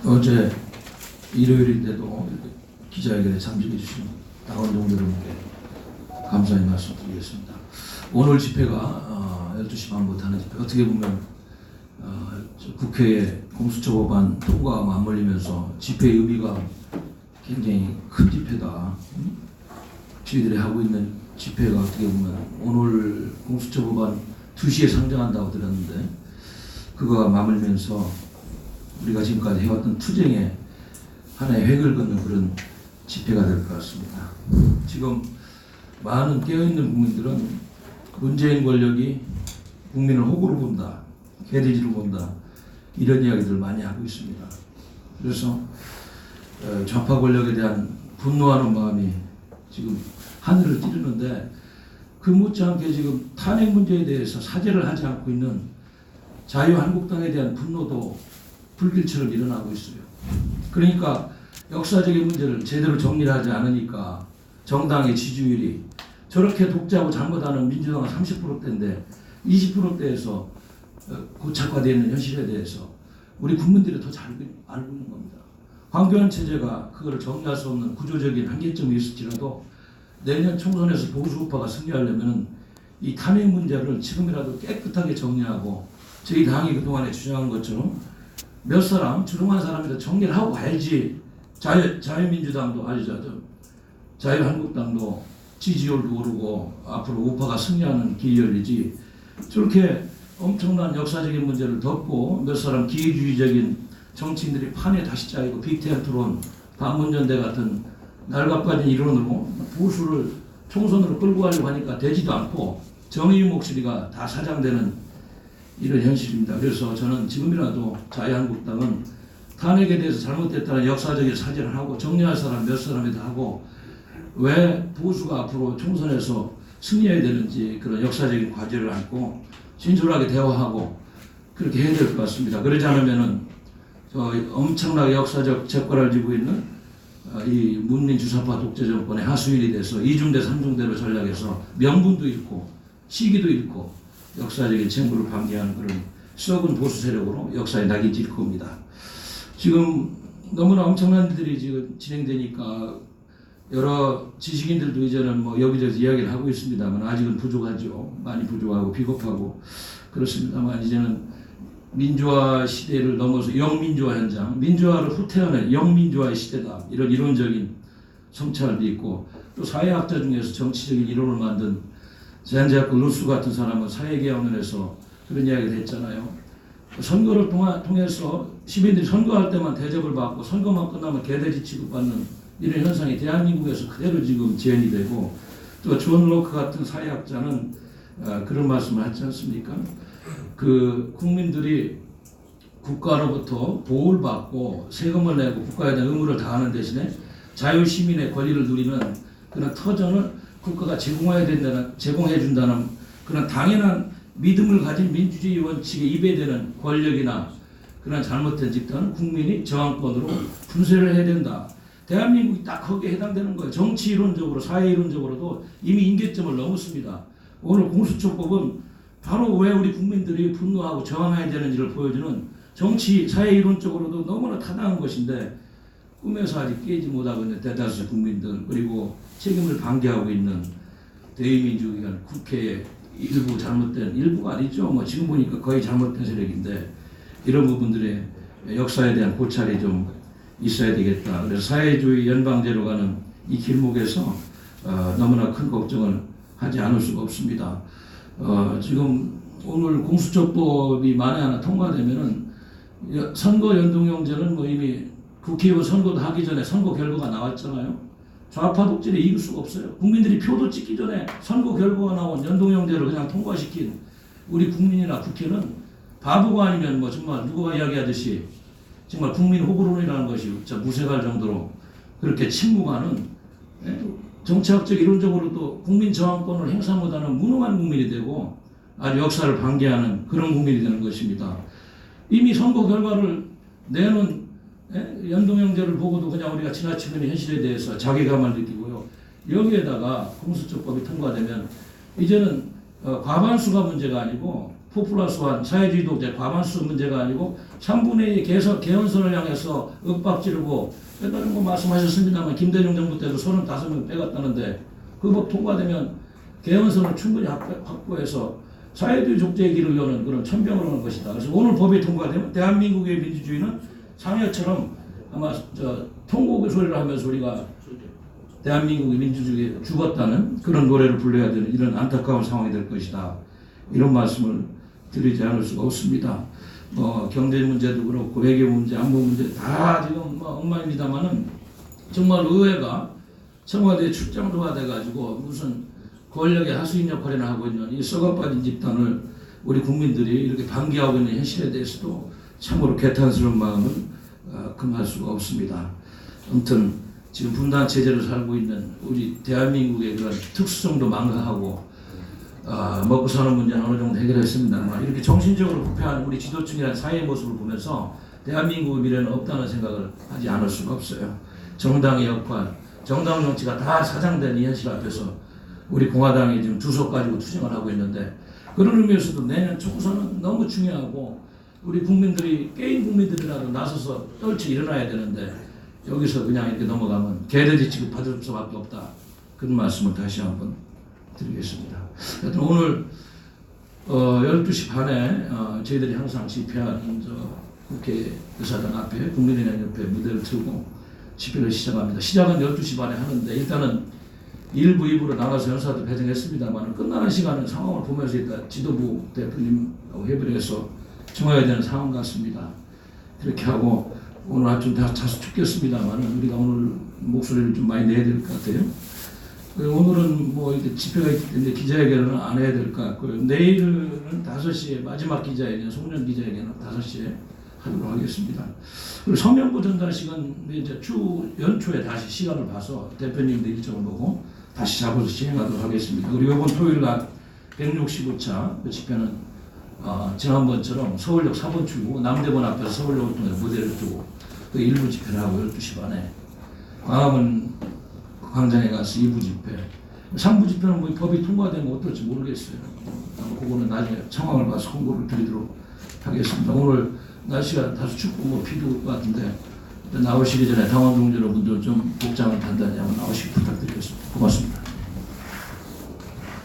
어제 일요일인데도 기자회견에 참석해 주신 당원동 여러분께 감사의 말씀 드리겠습니다. 오늘 집회가 12시 반부터 하는 집회, 어떻게 보면 국회의 공수처법안 통과와 맞물리면서 집회의 의미가 굉장히 큰 집회다. 저희들이 하고 있는 집회가 어떻게 보면 오늘 공수처법안 2시에 상정한다고 들었는데 그거와 맞물면서 우리가 지금까지 해왔던 투쟁에 하나의 획을 긋는 그런 집회가 될 것 같습니다. 지금 많은 깨어있는 국민들은 문재인 권력이 국민을 호구로 본다, 개돼지로 본다, 이런 이야기들을 많이 하고 있습니다. 그래서 좌파 권력에 대한 분노하는 마음이 지금 하늘을 찌르는데 그 못지않게 지금 탄핵 문제에 대해서 사죄를 하지 않고 있는 자유한국당에 대한 분노도 불길처럼 일어나고 있어요. 그러니까 역사적인 문제를 제대로 정리를 하지 않으니까 정당의 지지율이 저렇게 독재하고 잘못하는 민주당은 30%대인데 20%대에서 고착화되어 있는 현실에 대해서 우리 국민들이 더 잘 알고 있는 겁니다. 황교안 체제가 그걸 정리할 수 없는 구조적인 한계점이 있을지라도 내년 총선에서 보수 우파가 승리하려면 이 탄핵 문제를 지금이라도 깨끗하게 정리하고 저희 당이 그동안에 주장한 것처럼 몇 사람, 주름한 사람이라 정리를 하고 가야지 자유민주당도 아니죠. 자유한국당도 지지율도 오르고 앞으로 우파가 승리하는 길이 열리지 저렇게 엄청난 역사적인 문제를 덮고 몇 사람 기회주의적인 정치인들이 판에 다시 짜이고 빅텐 토론, 반문전대 같은 낡아빠진 이론으로 보수를 총선으로 끌고 가려고 하니까 되지도 않고 정의의 목소리가 다 사장되는 이런 현실입니다. 그래서 저는 지금이라도 자유한국당은 탄핵에 대해서 잘못됐다는 역사적인 사죄를 하고 정리할 사람 몇 사람이다 하고 왜 보수가 앞으로 총선에서 승리해야 되는지 그런 역사적인 과제를 안고 진솔하게 대화하고 그렇게 해야 될 것 같습니다. 그러지 않으면은 엄청나게 역사적 재권을 쥐고 있는 이 문민주사파 독재 정권의 하수인이 돼서 이중대 삼중대로 전략해서 명분도 잃고 시기도 잃고 역사적인 책무를 방기하는 그런 썩은 보수 세력으로 역사에 낙이 질 겁니다. 지금 너무나 엄청난 일들이 지금 진행되니까 여러 지식인들도 이제는 뭐 여기저기 이야기를 하고 있습니다만 아직은 부족하죠. 많이 부족하고 비겁하고 그렇습니다만 이제는 민주화 시대를 넘어서 영민주화 현장, 민주화를 후퇴하는 영민주화의 시대다. 이런 이론적인 성찰도 있고 또 사회학자 중에서 정치적인 이론을 만든 젠자크 루스 같은 사람은 사회개혁론에서 그런 이야기를 했잖아요. 선거를 통해서 시민들이 선거할 때만 대접을 받고 선거만 끝나면 개돼지 취급받는 이런 현상이 대한민국에서 그대로 지금 재현이 되고 또 존 로크 같은 사회학자는 그런 말씀을 하지 않습니까? 그 국민들이 국가로부터 보호를 받고 세금을 내고 국가에 대한 의무를 다하는 대신에 자유시민의 권리를 누리는 그런 터전을 국가가 제공해 준다는 그런 당연한 믿음을 가진 민주주의 원칙에 입에대는 권력이나 그런 잘못된 집단은 국민이 저항권으로 분쇄를 해야 된다. 대한민국이 딱 거기에 해당되는 거예요. 정치 이론적으로 사회 이론적으로도 이미 임계점을 넘었습니다. 오늘 공수처법은 바로 왜 우리 국민들이 분노하고 저항해야 되는지를 보여주는 정치 사회 이론적으로도 너무나 타당한 것인데 꿈에서 아직 깨지 못하고 있는 대다수 국민들 그리고 책임을 방기하고 있는 대의민주기관 국회의 일부 잘못된 일부가 아니죠. 뭐 지금 보니까 거의 잘못된 세력인데 이런 부분들의 역사에 대한 고찰이 좀 있어야 되겠다. 그래서 사회주의 연방제로 가는 이 길목에서 너무나 큰 걱정을 하지 않을 수가 없습니다. 지금 오늘 공수처법이 만에 하나 통과되면은 선거 연동형제는 뭐 이미 국회의원 선거도 하기 전에 선거 결과가 나왔잖아요. 좌파 독재를 이길 수가 없어요. 국민들이 표도 찍기 전에 선거 결과가 나온 연동형제를 그냥 통과시킨 우리 국민이나 국회는 바보가 아니면 뭐 정말 누가 이야기하듯이 정말 국민 호구론이라는 것이 무색할 정도로 그렇게 침묵하는 정치학적 이론적으로도 국민 저항권을 행사 못하는 무능한 국민이 되고 아주 역사를 방기하는 그런 국민이 되는 것입니다. 이미 선거 결과를 내놓은 연동형제를 보고도 그냥 우리가 지나치고 있는 현실에 대해서 자괴감을 느끼고요. 여기에다가 공수처법이 통과되면 이제는 과반수가 문제가 아니고 4+1 사회주의 독재 과반수 문제가 아니고 3분의 2 개헌선을 향해서 윽박지르고 다른 거 말씀하셨습니다만 김대중 정부 때도 35명 빼갔다는데 그 법 통과되면 개헌선을 충분히 확보해서 사회주의 독재의 길을 여는 그런 천병을 하는 것이다. 그래서 오늘 법이 통과되면 대한민국의 민주주의는 상해처럼 아마 통곡의 소리를 하면서 우리가 대한민국의 민주주의에 죽었다는 그런 노래를 불러야 되는 이런 안타까운 상황이 될 것이다. 이런 말씀을 드리지 않을 수가 없습니다. 경제 문제도 그렇고 외교 문제, 안보 문제 다 지금 엉망입니다만은 정말 의회가 청와대 출장도가 돼가지고 무슨 권력의 하수인 역할이나 하고 있는 이 썩어빠진 집단을 우리 국민들이 이렇게 반기하고 있는 현실에 대해서도 참으로 개탄스러운 마음을 금할 수가 없습니다. 아무튼 지금 분단 체제로 살고 있는 우리 대한민국의 그런 특수성도 망각하고 먹고 사는 문제는 어느 정도 해결했습니다만 이렇게 정신적으로 부패한 우리 지도층이라는 사회의 모습을 보면서 대한민국의 미래는 없다는 생각을 하지 않을 수가 없어요. 정당의 역할, 정당 정치가 다 사장된 이 현실 앞에서 우리 공화당이 지금 주석 가지고 투쟁을 하고 있는데 그런 의미에서도 내년 총선은 너무 중요하고 우리 국민들이 게임 국민들이라도 나서서 떨쳐 일어나야 되는데 여기서 그냥 이렇게 넘어가면 개돼지 취급받을 수밖에 없다. 그런 말씀을 다시 한번 드리겠습니다. 하여튼 오늘 12시 반에 저희들이 항상 집회하는 국회 의사당 앞에 국민의당 옆에 무대를 틀고 집회를 시작합니다. 시작은 12시 반에 하는데 일단은 1부, 2부로 나가서 연사도 배정했습니다만 끝나는 시간은 상황을 보면서 일단 지도부 대표님하고 협의를 해서 정해야 되는 상황 같습니다. 그렇게 하고 오늘 아침 다 자수 죽겠습니다만 우리가 오늘 목소리를 좀 많이 내야 될 것 같아요. 오늘은 뭐 이렇게 집회가 있기 때문에 기자회견은 안 해야 될 것 같고요. 내일은 5시에 마지막 기자회견, 송년 기자회견은 5시에 하도록 하겠습니다. 그리고 서명부 전달식은 이제 주 연초에 다시 시간을 봐서 대표님들 일정을 보고 다시 잡아서 진행하도록 하겠습니다. 그리고 이번 토요일 날 165차 그 집회는 지난번처럼 서울역 4번 출구 남대문 앞에서 서울역을 통해 무대를 두고 그 1부 집회를 하고 12시 반에 광화문 광장에 가서 2부 집회 3부 집회는 뭐 법이 통과되면 어떨지 모르겠어요. 그거는 나중에 상황을 봐서 홍보를 드리도록 하겠습니다. 오늘 날씨가 다소 춥고 뭐 비도 올 것 같은데 나오시기 전에 당원 동지 여러분들 좀 복장을 단단히 한번 나오시기 부탁드리겠습니다. 고맙습니다.